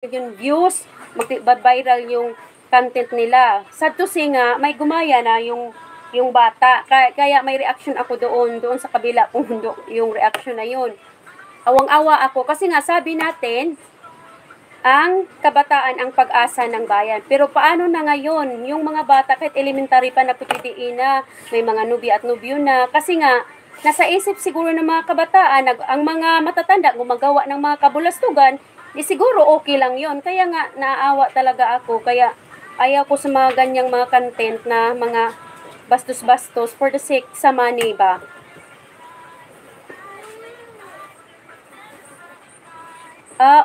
yung views, mag-viral yung content nila. Sad to say nga, may gumaya na yung bata. Kaya may reaction ako doon sa kabila kung yung reaction na yun. Awang-awa ako kasi nga sabi natin, ang kabataan ang pag-asa ng bayan. Pero paano na ngayon? Yung mga bata, kahit elementary pa na putitiin na, may mga nubya at nubyo na. Kasi nga, nasa isip siguro ng mga kabataan, ang mga matatanda gumagawa ng mga kabulastugan, di siguro okay lang yon. Kaya nga, naaawa talaga ako. Kaya ayaw ko sa mga ganyang mga content na mga bastos-bastos for the sake sa money ba.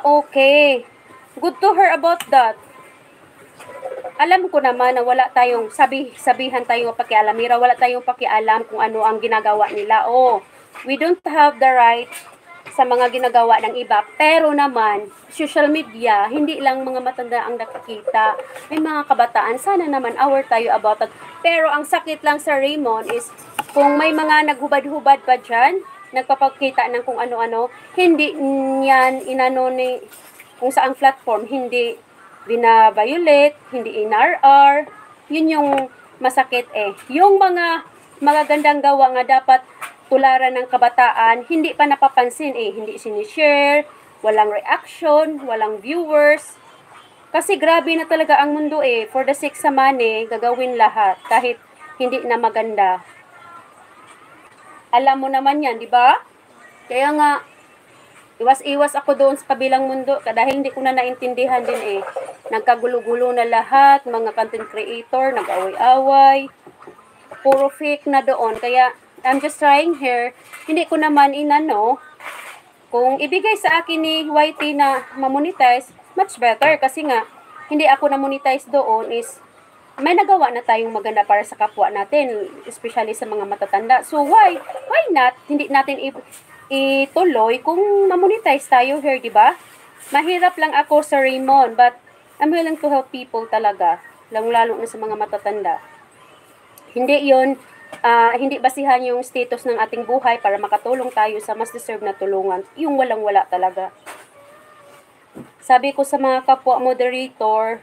Okay. Good to hear about that. Alam ko naman na wala tayong sabihan tayong pakialam. Mira, wala tayong pakialam kung ano ang ginagawa nila. We don't have the right sa mga ginagawa ng iba. Pero naman, social media, hindi lang mga matanda ang nakikita. May mga kabataan, sana naman aware tayo about that. Pero ang sakit lang sa Raymond is, kung may mga naghubad-hubad pa dyan, nagpapakita ng kung ano-ano, hindi yan inano ni, kung saang platform, hindi binabiolate, hindi in-RR, yun yung masakit eh. Yung mga magagandang gawa nga dapat tularan ng kabataan, hindi pa napapansin eh, hindi sinishare, walang reaction, walang viewers. Kasi grabe na talaga ang mundo eh, for the sake sa money, gagawin lahat, kahit hindi na maganda. Alam mo naman yan, di ba? Kaya nga, iwas-iwas ako doon sa kabilang mundo dahil hindi ko na naintindihan din eh. Nagkagulo-gulo na lahat, mga content creator, nag-away-away, puro fake na doon. Kaya, I'm just trying here, hindi ko naman inano, kung ibigay sa akin ni YT na mamonetize, much better kasi nga, hindi ako na-monetize doon is, may nagawa na tayong maganda para sa kapwa natin, especially sa mga matatanda. So why not? Hindi natin ituloy kung ma-monetize tayo here, di ba? Mahirap lang ako sa Raymond, but I'm willing to help people talaga, lalo na sa mga matatanda. Hindi yon hindi basihan yung status ng ating buhay para makatulong tayo sa mas deserve na tulungan. Yung walang-wala talaga. Sabi ko sa mga kapwa moderator,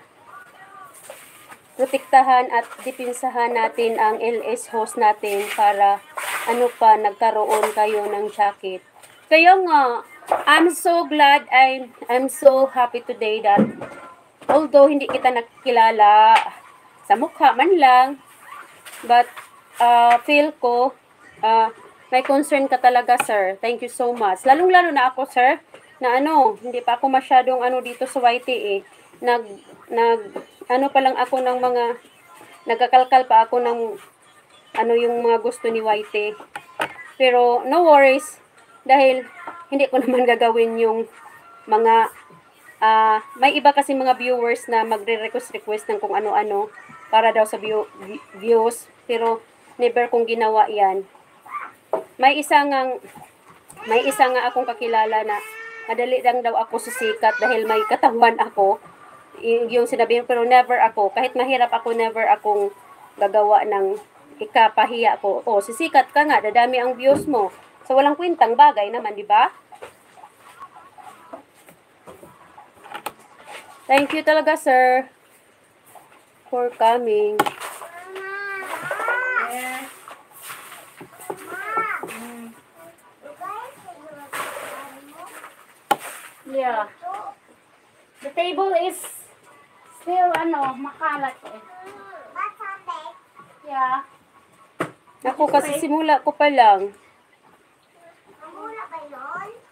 protektahan at dipinsahan natin ang LS host natin para nagkaroon kayo ng jacket. Kaya nga, I'm so glad, I'm so happy today that although hindi kita nakilala sa mukha man lang, but feel ko may concern ka talaga, sir. Thank you so much. Lalong-lalo na ako, sir, na hindi pa ako masyadong dito sa YT eh. Pa lang ako ng mga, nagkakalkal pa ako ng yung mga gusto ni YT. Pero no worries, dahil hindi ko naman gagawin yung mga, may iba kasi mga viewers na magre-request ng kung ano-ano para daw sa views, pero never kong ginawa yan. May isa nga akong kakilala na madali lang daw ako susikat dahil may katawan ako. Yung sinabi, pero never ako. Kahit mahirap ako, never akong gagawa ng ikapahiya ko. Sisikat ka nga, dadami ang views mo. So, walang kwentang bagay naman, di ba? Thank you talaga, sir, for coming. Yeah. The table is still makalat eh. Yeah. Ako kasi simula ko pa lang.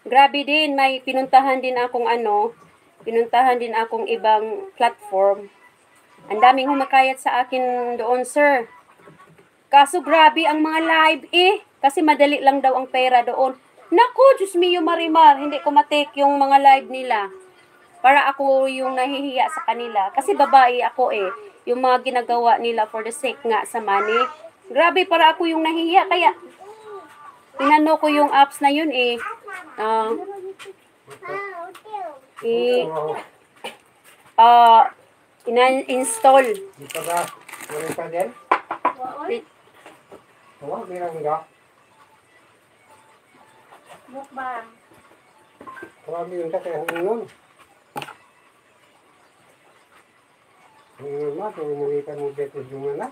Grabe din, may pinuntahan din akong ibang platform. Ang daming humakayat sa akin doon, sir. Kaso grabe ang mga live eh. Kasi madali lang daw ang pera doon. Naku, Diyos mio Marimar, hindi ko matake yung mga live nila. Para ako yung nahihiya sa kanila. Kasi babae ako eh. Yung mga ginagawa nila for the sake nga sa money. Grabe, para ako yung nahihiya. Kaya, tinano ko yung apps na yun eh. Ina-install. Dito ba? Meron pa din? Oo, meron nga. Mukbang. Marami yung kaya yun. Ngayon mo, tulungan mo betos yung anak.